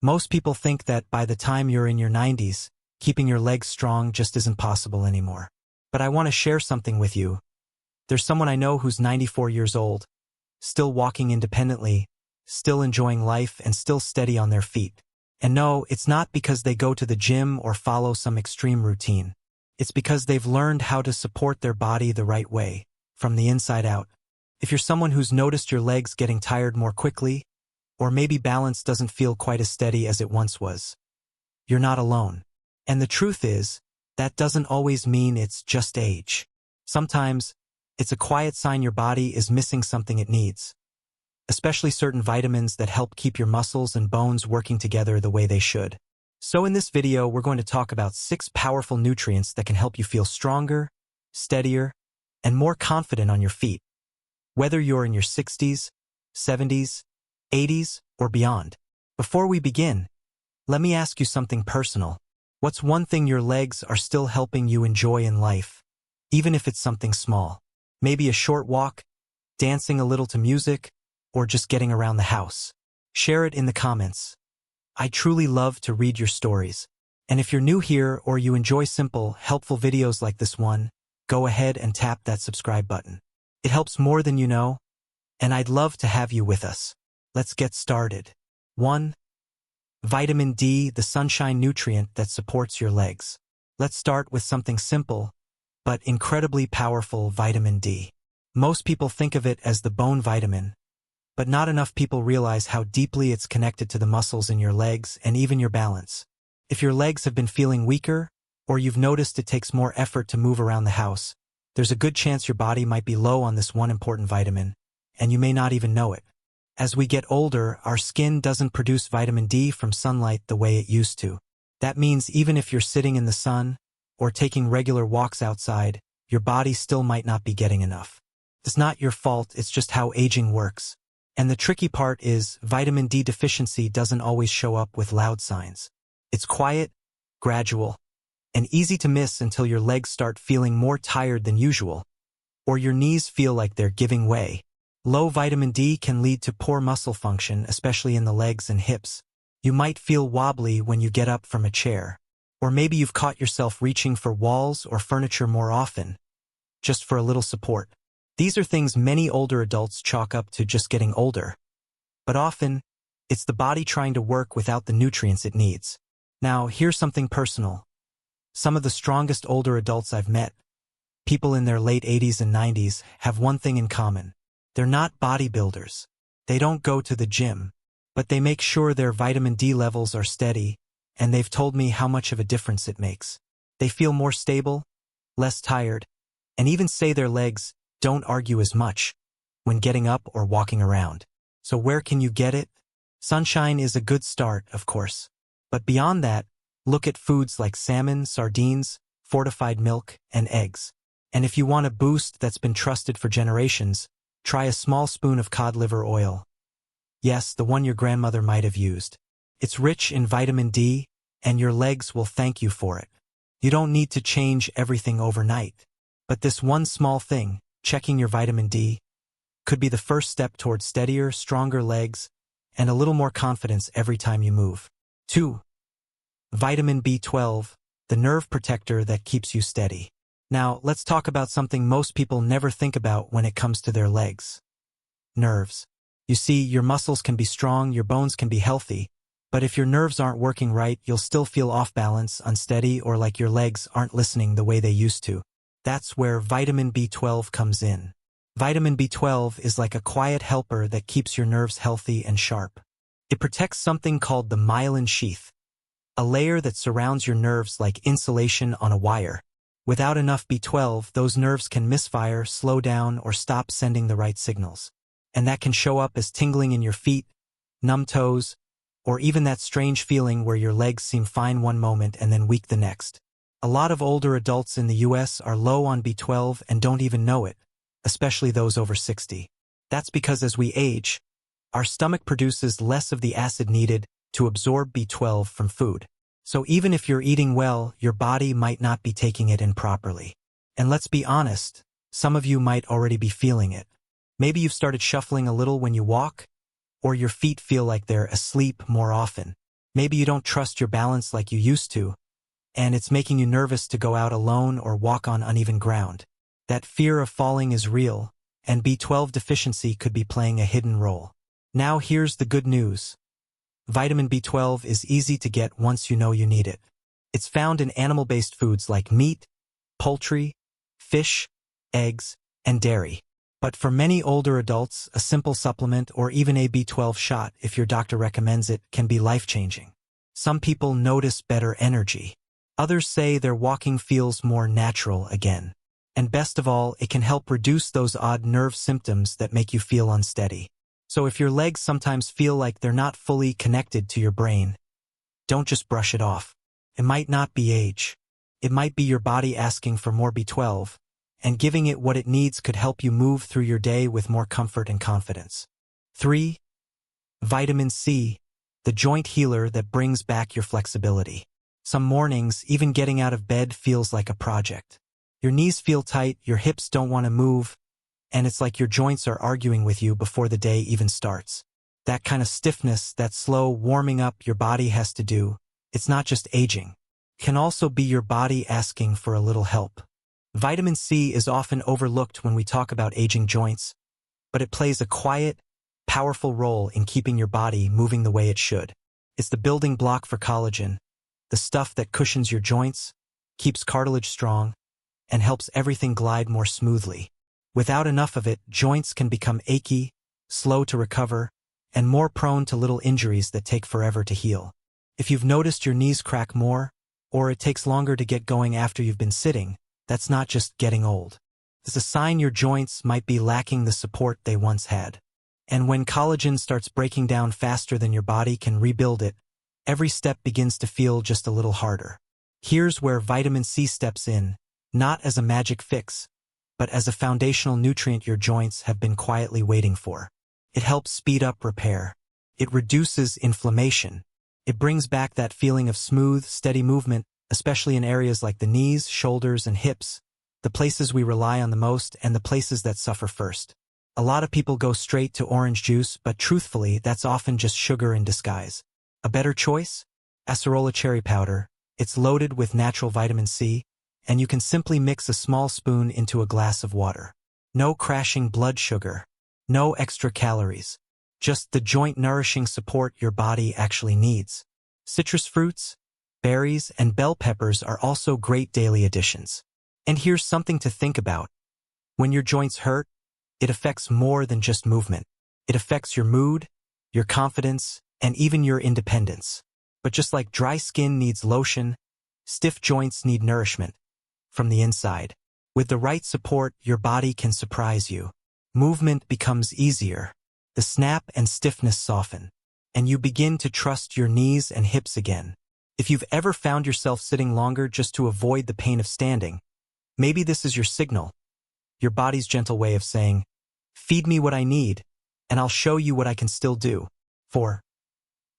Most people think that by the time you're in your 90s, keeping your legs strong just isn't possible anymore. But I want to share something with you. There's someone I know who's 94 years old, still walking independently, still enjoying life, and still steady on their feet. And no, it's not because they go to the gym or follow some extreme routine. It's because they've learned how to support their body the right way, from the inside out. If you're someone who's noticed your legs getting tired more quickly, or maybe balance doesn't feel quite as steady as it once was, you're not alone. And the truth is, that doesn't always mean it's just age. Sometimes, it's a quiet sign your body is missing something it needs, especially certain vitamins that help keep your muscles and bones working together the way they should. So in this video, we're going to talk about 6 powerful nutrients that can help you feel stronger, steadier, and more confident on your feet, whether you're in your 60s, 70s, 80s, or beyond. Before we begin, let me ask you something personal. What's one thing your legs are still helping you enjoy in life, even if it's something small? Maybe a short walk, dancing a little to music, or just getting around the house. Share it in the comments. I truly love to read your stories. And if you're new here or you enjoy simple, helpful videos like this one, go ahead and tap that subscribe button. It helps more than you know, and I'd love to have you with us. Let's get started. 1. Vitamin D, the sunshine nutrient that supports your legs. Let's start with something simple, but incredibly powerful: vitamin D. Most people think of it as the bone vitamin, but not enough people realize how deeply it's connected to the muscles in your legs and even your balance. If your legs have been feeling weaker, or you've noticed it takes more effort to move around the house, there's a good chance your body might be low on this one important vitamin, and you may not even know it. As we get older, our skin doesn't produce vitamin D from sunlight the way it used to. That means even if you're sitting in the sun or taking regular walks outside, your body still might not be getting enough. It's not your fault, it's just how aging works. And the tricky part is, vitamin D deficiency doesn't always show up with loud signs. It's quiet, gradual, and easy to miss until your legs start feeling more tired than usual, or your knees feel like they're giving way. Low vitamin D can lead to poor muscle function, especially in the legs and hips. You might feel wobbly when you get up from a chair, or maybe you've caught yourself reaching for walls or furniture more often, just for a little support. These are things many older adults chalk up to just getting older. But often, it's the body trying to work without the nutrients it needs. Now, here's something personal. Some of the strongest older adults I've met, people in their late 80s and 90s, have one thing in common. They're not bodybuilders. They don't go to the gym, but they make sure their vitamin D levels are steady, and they've told me how much of a difference it makes. They feel more stable, less tired, and even say their legs don't argue as much when getting up or walking around. So where can you get it? Sunshine is a good start, of course. But beyond that, look at foods like salmon, sardines, fortified milk, and eggs. And if you want a boost that's been trusted for generations, try a small spoon of cod liver oil. Yes, the one your grandmother might have used. It's rich in vitamin D, and your legs will thank you for it. You don't need to change everything overnight. But this one small thing, checking your vitamin D, could be the first step towards steadier, stronger legs, and a little more confidence every time you move. 2. Vitamin B12, the nerve protector that keeps you steady. Now, let's talk about something most people never think about when it comes to their legs. Nerves. You see, your muscles can be strong, your bones can be healthy, but if your nerves aren't working right, you'll still feel off balance, unsteady, or like your legs aren't listening the way they used to. That's where vitamin B12 comes in. Vitamin B12 is like a quiet helper that keeps your nerves healthy and sharp. It protects something called the myelin sheath, a layer that surrounds your nerves like insulation on a wire. Without enough B12, those nerves can misfire, slow down, or stop sending the right signals. And that can show up as tingling in your feet, numb toes, or even that strange feeling where your legs seem fine one moment and then weak the next. A lot of older adults in the US are low on B12 and don't even know it, especially those over 60. That's because as we age, our stomach produces less of the acid needed to absorb B12 from food. So even if you're eating well, your body might not be taking it in properly. And let's be honest, some of you might already be feeling it. Maybe you've started shuffling a little when you walk, or your feet feel like they're asleep more often. Maybe you don't trust your balance like you used to, and it's making you nervous to go out alone or walk on uneven ground. That fear of falling is real, and B12 deficiency could be playing a hidden role. Now here's the good news. Vitamin B12 is easy to get once you know you need it. It's found in animal-based foods like meat, poultry, fish, eggs, and dairy. But for many older adults, a simple supplement or even a B12 shot, if your doctor recommends it, can be life-changing. Some people notice better energy. Others say their walking feels more natural again. And best of all, it can help reduce those odd nerve symptoms that make you feel unsteady. So if your legs sometimes feel like they're not fully connected to your brain, don't just brush it off. It might not be age. It might be your body asking for more B12, and giving it what it needs could help you move through your day with more comfort and confidence. 3. Vitamin C, the joint healer that brings back your flexibility. Some mornings, even getting out of bed feels like a project. Your knees feel tight, your hips don't want to move, and it's like your joints are arguing with you before the day even starts. That kind of stiffness, that slow warming up your body has to do, it's not just aging. It can also be your body asking for a little help. Vitamin C is often overlooked when we talk about aging joints, but it plays a quiet, powerful role in keeping your body moving the way it should. It's the building block for collagen, the stuff that cushions your joints, keeps cartilage strong, and helps everything glide more smoothly. Without enough of it, joints can become achy, slow to recover, and more prone to little injuries that take forever to heal. If you've noticed your knees crack more, or it takes longer to get going after you've been sitting, that's not just getting old. It's a sign your joints might be lacking the support they once had. And when collagen starts breaking down faster than your body can rebuild it, every step begins to feel just a little harder. Here's where vitamin C steps in, not as a magic fix, but as a foundational nutrient your joints have been quietly waiting for. It helps speed up repair. It reduces inflammation. It brings back that feeling of smooth, steady movement, especially in areas like the knees, shoulders, and hips, the places we rely on the most and the places that suffer first. A lot of people go straight to orange juice, but truthfully, that's often just sugar in disguise. A better choice? Acerola cherry powder. It's loaded with natural vitamin C, and you can simply mix a small spoon into a glass of water. No crashing blood sugar. No extra calories. Just the joint-nourishing support your body actually needs. Citrus fruits, berries, and bell peppers are also great daily additions. And here's something to think about. When your joints hurt, it affects more than just movement. It affects your mood, your confidence, and even your independence. But just like dry skin needs lotion, stiff joints need nourishment from the inside. With the right support, your body can surprise you. Movement becomes easier. The snap and stiffness soften, and you begin to trust your knees and hips again. If you've ever found yourself sitting longer just to avoid the pain of standing, maybe this is your signal, your body's gentle way of saying, feed me what I need, and I'll show you what I can still do. 4.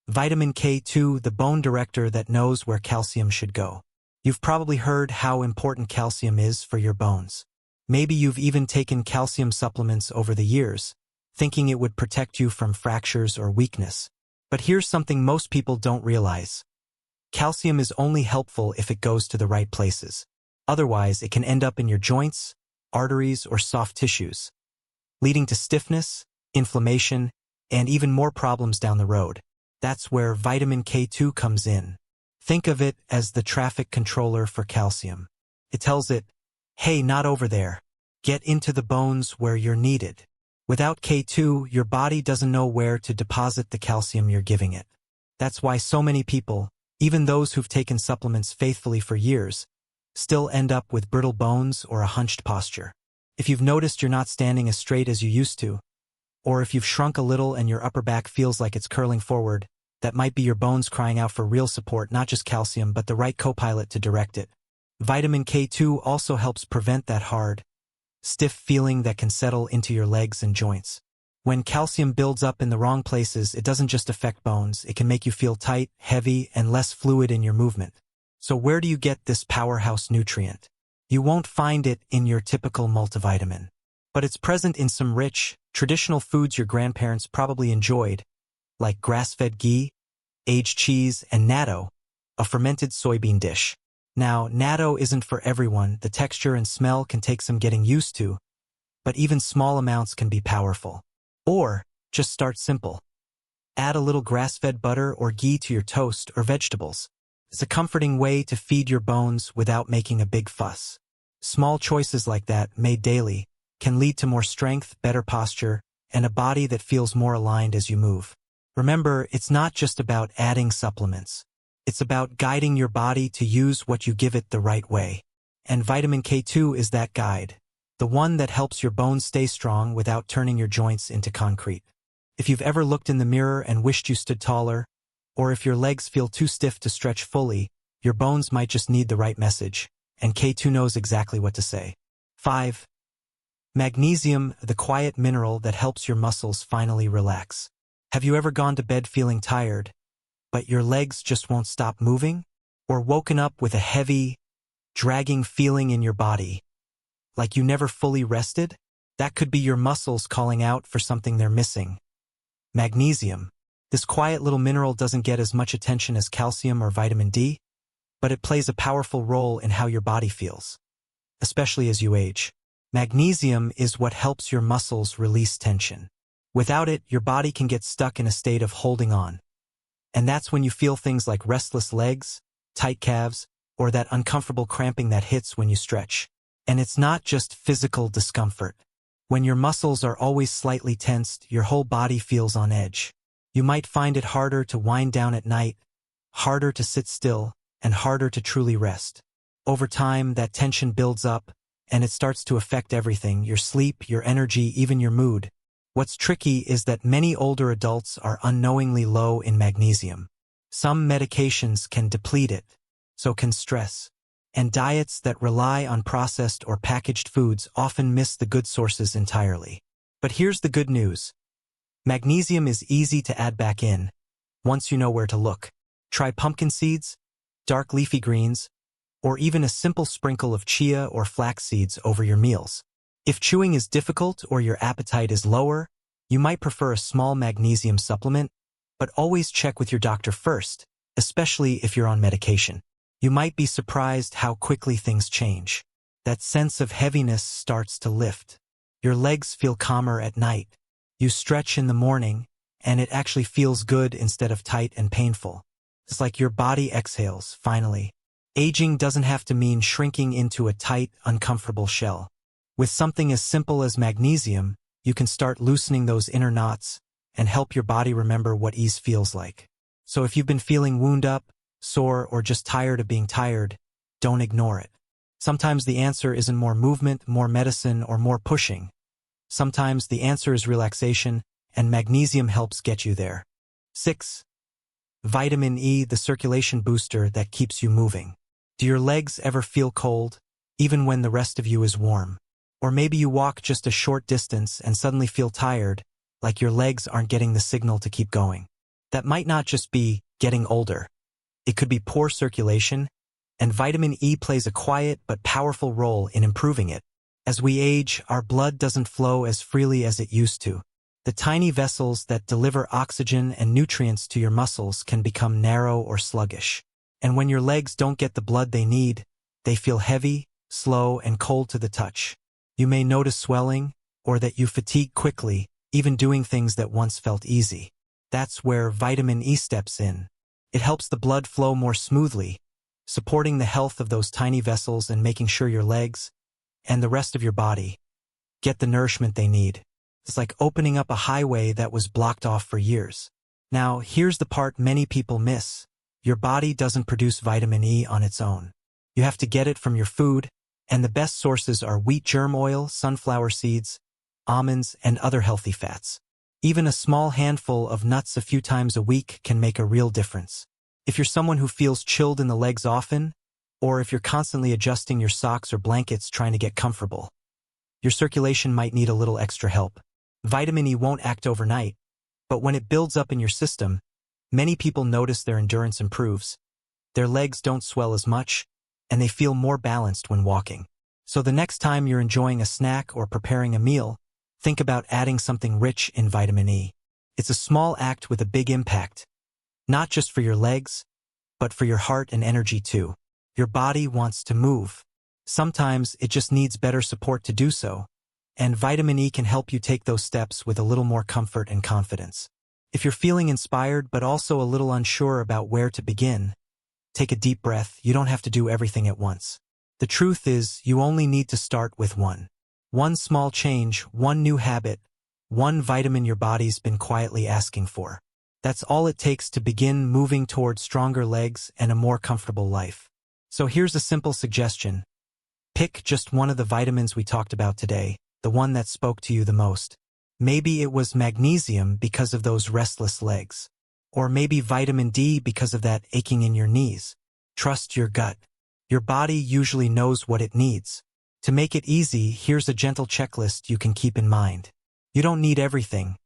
Vitamin K2, the bone director that knows where calcium should go. You've probably heard how important calcium is for your bones. Maybe you've even taken calcium supplements over the years, thinking it would protect you from fractures or weakness. But here's something most people don't realize. Calcium is only helpful if it goes to the right places. Otherwise, it can end up in your joints, arteries, or soft tissues, leading to stiffness, inflammation, and even more problems down the road. That's where vitamin K2 comes in. Think of it as the traffic controller for calcium. It tells it, hey, not over there. Get into the bones where you're needed. Without K2, your body doesn't know where to deposit the calcium you're giving it. That's why so many people, even those who've taken supplements faithfully for years, still end up with brittle bones or a hunched posture. If you've noticed you're not standing as straight as you used to, or if you've shrunk a little and your upper back feels like it's curling forward, that might be your bones crying out for real support, not just calcium, but the right co-pilot to direct it. Vitamin K2 also helps prevent that hard, stiff feeling that can settle into your legs and joints. When calcium builds up in the wrong places, it doesn't just affect bones, it can make you feel tight, heavy, and less fluid in your movement. So where do you get this powerhouse nutrient? You won't find it in your typical multivitamin. But it's present in some rich, traditional foods your grandparents probably enjoyed, like grass-fed ghee, aged cheese, and natto, a fermented soybean dish. Now, natto isn't for everyone. The texture and smell can take some getting used to, but even small amounts can be powerful. Or, just start simple. Add a little grass-fed butter or ghee to your toast or vegetables. It's a comforting way to feed your bones without making a big fuss. Small choices like that, made daily, can lead to more strength, better posture, and a body that feels more aligned as you move. Remember, it's not just about adding supplements. It's about guiding your body to use what you give it the right way. And vitamin K2 is that guide, the one that helps your bones stay strong without turning your joints into concrete. If you've ever looked in the mirror and wished you stood taller, or if your legs feel too stiff to stretch fully, your bones might just need the right message, and K2 knows exactly what to say. 5. Magnesium, the quiet mineral that helps your muscles finally relax. Have you ever gone to bed feeling tired, but your legs just won't stop moving? Or woken up with a heavy, dragging feeling in your body, like you never fully rested? That could be your muscles calling out for something they're missing. Magnesium. This quiet little mineral doesn't get as much attention as calcium or vitamin D, but it plays a powerful role in how your body feels, especially as you age. Magnesium is what helps your muscles release tension. Without it, your body can get stuck in a state of holding on. And that's when you feel things like restless legs, tight calves, or that uncomfortable cramping that hits when you stretch. And it's not just physical discomfort. When your muscles are always slightly tensed, your whole body feels on edge. You might find it harder to wind down at night, harder to sit still, and harder to truly rest. Over time, that tension builds up, and it starts to affect everything: your sleep, your energy, even your mood. What's tricky is that many older adults are unknowingly low in magnesium. Some medications can deplete it, so can stress. And diets that rely on processed or packaged foods often miss the good sources entirely. But here's the good news. Magnesium is easy to add back in, once you know where to look. Try pumpkin seeds, dark leafy greens, or even a simple sprinkle of chia or flax seeds over your meals. If chewing is difficult or your appetite is lower, you might prefer a small magnesium supplement, but always check with your doctor first, especially if you're on medication. You might be surprised how quickly things change. That sense of heaviness starts to lift. Your legs feel calmer at night. You stretch in the morning, and it actually feels good instead of tight and painful. It's like your body exhales, finally. Aging doesn't have to mean shrinking into a tight, uncomfortable shell. With something as simple as magnesium, you can start loosening those inner knots and help your body remember what ease feels like. So if you've been feeling wound up, sore, or just tired of being tired, don't ignore it. Sometimes the answer isn't more movement, more medicine, or more pushing. Sometimes the answer is relaxation, and magnesium helps get you there. 6. Vitamin E, the circulation booster that keeps you moving. Do your legs ever feel cold, even when the rest of you is warm? Or maybe you walk just a short distance and suddenly feel tired, like your legs aren't getting the signal to keep going. That might not just be getting older. It could be poor circulation, and vitamin E plays a quiet but powerful role in improving it. As we age, our blood doesn't flow as freely as it used to. The tiny vessels that deliver oxygen and nutrients to your muscles can become narrow or sluggish. And when your legs don't get the blood they need, they feel heavy, slow, and cold to the touch. You may notice swelling, or that you fatigue quickly, even doing things that once felt easy. That's where vitamin E steps in. It helps the blood flow more smoothly, supporting the health of those tiny vessels and making sure your legs, and the rest of your body, get the nourishment they need. It's like opening up a highway that was blocked off for years. Now, here's the part many people miss. Your body doesn't produce vitamin E on its own. You have to get it from your food, and the best sources are wheat germ oil, sunflower seeds, almonds, and other healthy fats. Even a small handful of nuts a few times a week can make a real difference. If you're someone who feels chilled in the legs often, or if you're constantly adjusting your socks or blankets trying to get comfortable, your circulation might need a little extra help. Vitamin E won't act overnight, but when it builds up in your system, many people notice their endurance improves. Their legs don't swell as much, and they feel more balanced when walking. So the next time you're enjoying a snack or preparing a meal, think about adding something rich in vitamin E. It's a small act with a big impact. Not just for your legs, but for your heart and energy too. Your body wants to move. Sometimes it just needs better support to do so, and vitamin E can help you take those steps with a little more comfort and confidence. If you're feeling inspired but also a little unsure about where to begin, take a deep breath. You don't have to do everything at once. The truth is, you only need to start with one. One small change, one new habit, one vitamin your body's been quietly asking for. That's all it takes to begin moving toward stronger legs and a more comfortable life. So here's a simple suggestion. Pick just one of the vitamins we talked about today, the one that spoke to you the most. Maybe it was magnesium because of those restless legs. Or maybe vitamin D because of that aching in your knees. Trust your gut. Your body usually knows what it needs. To make it easy, here's a gentle checklist you can keep in mind. You don't need everything.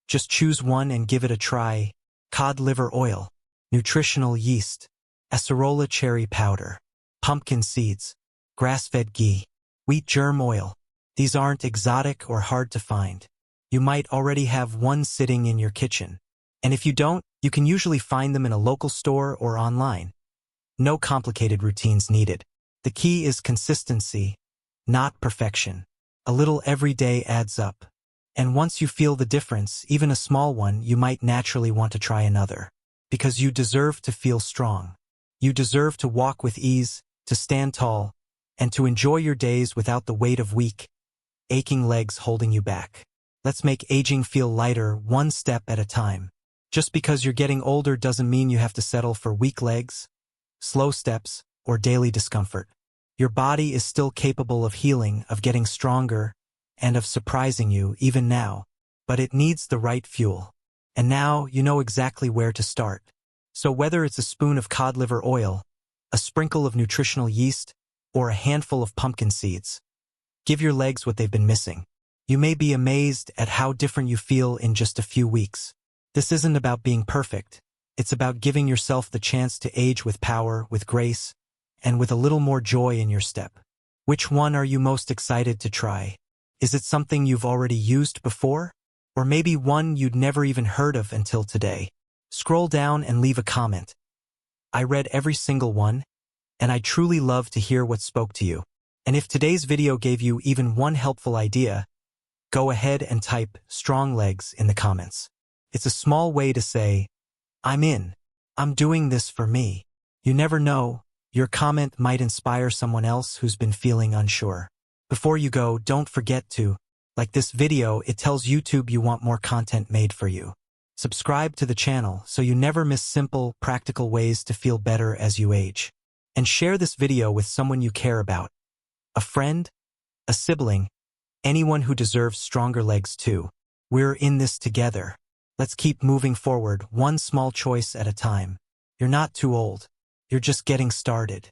Just choose one and give it a try. Cod liver oil, nutritional yeast, acerola cherry powder, pumpkin seeds, grass-fed ghee, wheat germ oil. These aren't exotic or hard to find. You might already have one sitting in your kitchen. And if you don't, you can usually find them in a local store or online. No complicated routines needed. The key is consistency, not perfection. A little every day adds up. And once you feel the difference, even a small one, you might naturally want to try another. Because you deserve to feel strong. You deserve to walk with ease, to stand tall, and to enjoy your days without the weight of weak, aching legs holding you back. Let's make aging feel lighter, one step at a time. Just because you're getting older doesn't mean you have to settle for weak legs, slow steps, or daily discomfort. Your body is still capable of healing, of getting stronger, and of surprising you even now. But it needs the right fuel. And now you know exactly where to start. So whether it's a spoon of cod liver oil, a sprinkle of nutritional yeast, or a handful of pumpkin seeds, give your legs what they've been missing. You may be amazed at how different you feel in just a few weeks. This isn't about being perfect. It's about giving yourself the chance to age with power, with grace, and with a little more joy in your step. Which one are you most excited to try? Is it something you've already used before? Or maybe one you'd never even heard of until today? Scroll down and leave a comment. I read every single one, and I truly love to hear what spoke to you. And if today's video gave you even one helpful idea, go ahead and type strong legs in the comments. It's a small way to say, I'm in. I'm doing this for me. You never know, your comment might inspire someone else who's been feeling unsure. Before you go, don't forget to like this video. It tells YouTube you want more content made for you. Subscribe to the channel so you never miss simple, practical ways to feel better as you age. And share this video with someone you care about. A friend, a sibling, anyone who deserves stronger legs too. We're in this together. Let's keep moving forward, one small choice at a time. You're not too old. You're just getting started.